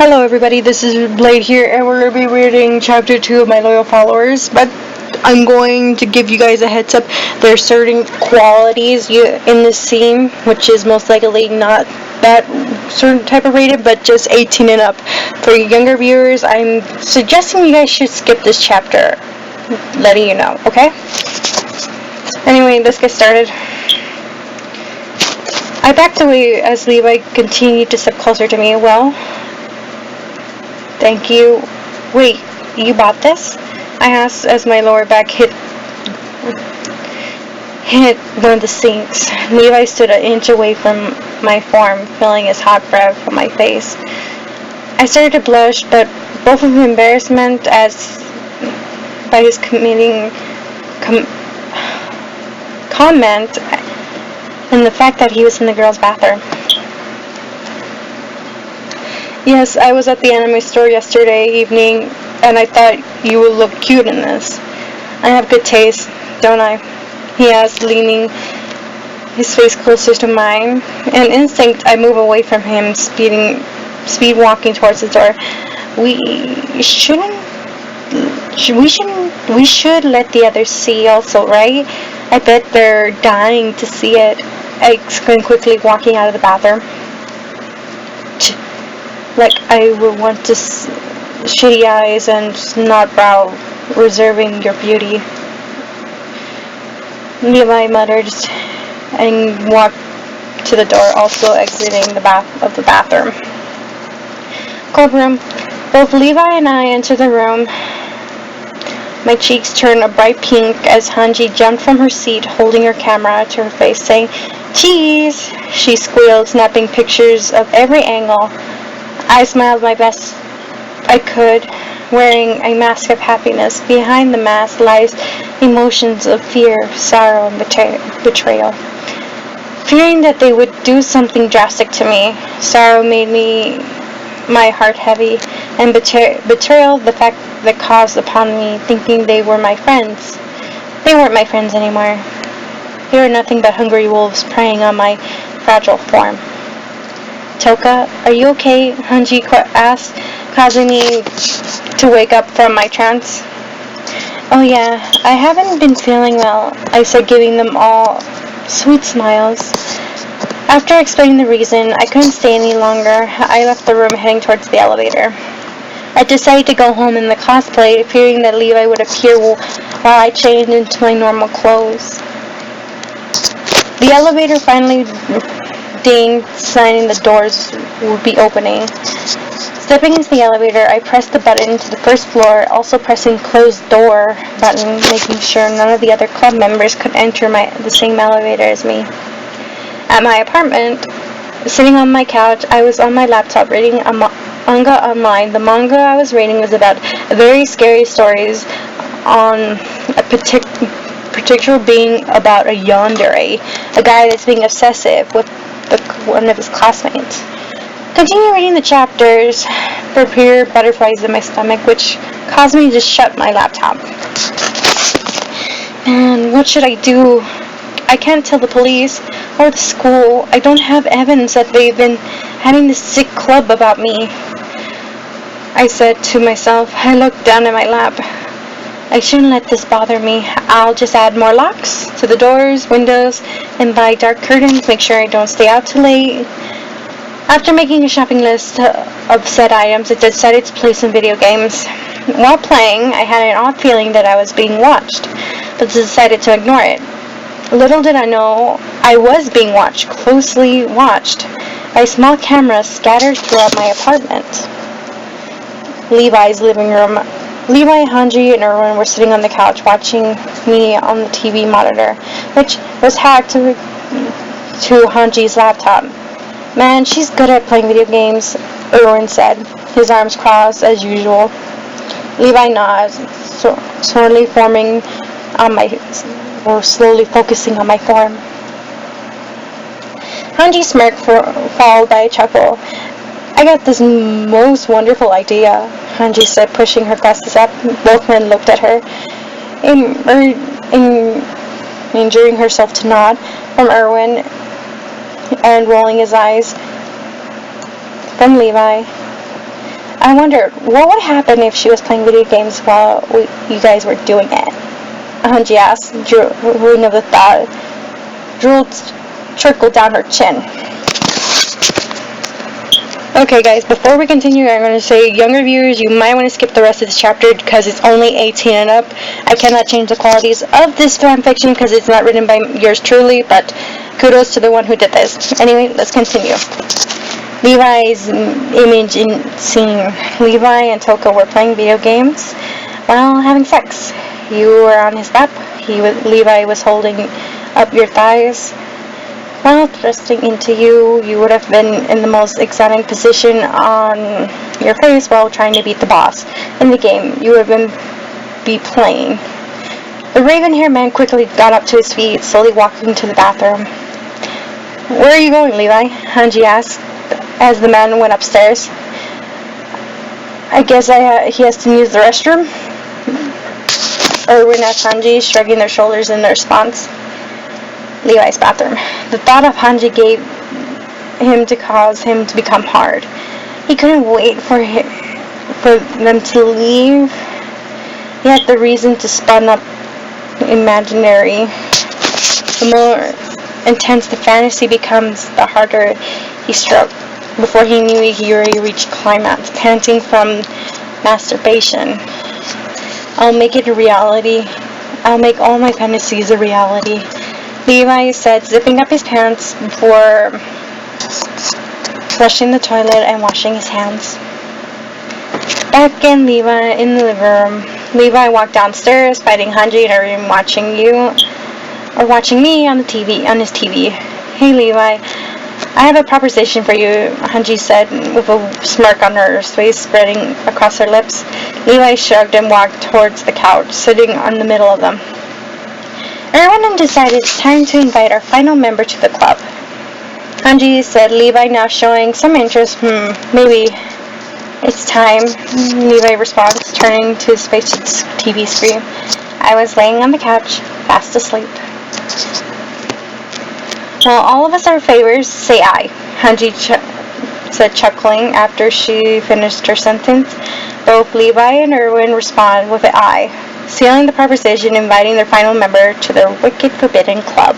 Hello everybody, this is Blade here, and we're going to be reading chapter 2 of My Loyal Followers, but I'm going to give you guys a heads up. There are certain qualities in this scene, which is most likely not that certain type of rated, but just 18 and up. For younger viewers, I'm suggesting you guys should skip this chapter, letting you know, okay? Anyway, let's get started. I backed away as Levi continued to step closer to me. Well, thank you. Wait, you bought this? I asked as my lower back hit one of the sinks. Levi stood an inch away from my form, feeling his hot breath on my face. I started to blush, but both of embarrassment by his comment and the fact that he was in the girls' bathroom. Yes, I was at the anime store yesterday evening, and I thought you would look cute in this. I have good taste, don't I? He asked, leaning his face closer to mine. In instinct, I move away from him, speed walking towards the door. We should let the others see also, right? I bet they're dying to see it. I exclaimed quickly, walking out of the bathroom. Like I would want to shitty eyes and snot brow, reserving your beauty. Levi muttered and walked to the door, also exiting the bathroom. Courtroom. Both Levi and I entered the room. My cheeks turned a bright pink as Hanji jumped from her seat, holding her camera to her face, saying, "Cheese!" She squealed, snapping pictures of every angle. I smiled my best I could, wearing a mask of happiness. Behind the mask lies emotions of fear, sorrow, and betrayal. Fearing that they would do something drastic to me, sorrow made my heart heavy, and betrayal the fact that caused upon me, thinking they were my friends. They weren't my friends anymore. They were nothing but hungry wolves preying on my fragile form. "Toka, are you okay?" Hanji asked, causing me to wake up from my trance. "Oh yeah, I haven't been feeling well," I said, giving them all sweet smiles. After explaining the reason, I couldn't stay any longer. I left the room, heading towards the elevator. I decided to go home in the cosplay, fearing that Levi would appear while I changed into my normal clothes. The elevator finally dinged, signing the doors would be opening. Stepping into the elevator, I pressed the button to the first floor, also pressing closed door button, making sure none of the other club members could enter the same elevator as me. At my apartment, sitting on my couch, I was on my laptop reading a manga online. The manga I was reading was about very scary stories on a particular being about a yandere, a guy that's being obsessive with one of his classmates. Continue reading the chapters for pure butterflies in my stomach, which caused me to shut my laptop. And what should I do? I can't tell the police or the school. I don't have evidence that they've been having this sick club about me, I said to myself. I looked down at my lap. I shouldn't let this bother me. I'll just add more locks to the doors, windows, and buy dark curtains, make sure I don't stay out too late. After making a shopping list of said items, I decided to play some video games. While playing, I had an odd feeling that I was being watched, but decided to ignore it. Little did I know, I was being watched, closely watched, by small cameras scattered throughout my apartment. Levi's living room. Levi, Hanji, and Erwin were sitting on the couch watching me on the TV monitor, which was hacked to Hanji's laptop. "Man, she's good at playing video games," Erwin said, his arms crossed as usual. Levi nodded, slowly focusing on my form. Hanji smirked, followed by a chuckle. "I got this most wonderful idea," Hanji said, pushing her glasses up. Both men looked at her, enduring herself to nod. From Erwin, and rolling his eyes from Levi. I wondered what would happen if she was playing video games while you guys were doing it. Hanji asked, drooling of the thought. Drool trickled down her chin. Okay guys, before we continue, I'm going to say, younger viewers, you might want to skip the rest of this chapter because it's only 18 and up. I cannot change the qualities of this fanfiction because it's not written by yours truly, but kudos to the one who did this. Anyway, let's continue. Levi's image in scene. Levi and Toko were playing video games while having sex. You were on his lap. Levi was holding up your thighs. While thrusting into you, you would have been in the most exciting position on your face while trying to beat the boss. In the game, you would be playing. The raven-haired man quickly got up to his feet, slowly walking to the bathroom. Where are you going, Levi? Hanji asked as the man went upstairs. I guess he has to use the restroom? Erwin asked Hanji, shrugging their shoulders in response. Levi's bathroom. The thought of Hanji gave him to cause him to become hard. He couldn't wait for them to leave. Yet the reason to spun up imaginary. The more intense the fantasy becomes, the harder he stroked. Before he knew it, he already reached climax, panting from masturbation. I'll make it a reality. I'll make all my fantasies a reality. Levi said, zipping up his pants before flushing the toilet and washing his hands. Back in the living room, Levi walked downstairs, fighting Hanji and Erwin, watching me on his TV. Hey Levi, I have a proposition for you, Hanji said with a smirk on her face spreading across her lips. Levi shrugged and walked towards the couch, sitting on the middle of them. Erwin decided it's time to invite our final member to the club. Hanji said, Levi now showing some interest. Maybe it's time, Levi responds, turning to his face to the TV screen. I was laying on the couch, fast asleep. Well, all of us are favors, say aye, Hanji said, chuckling after she finished her sentence. Both Levi and Erwin responded with an aye, sealing the proposition, inviting their final member to their wicked forbidden club.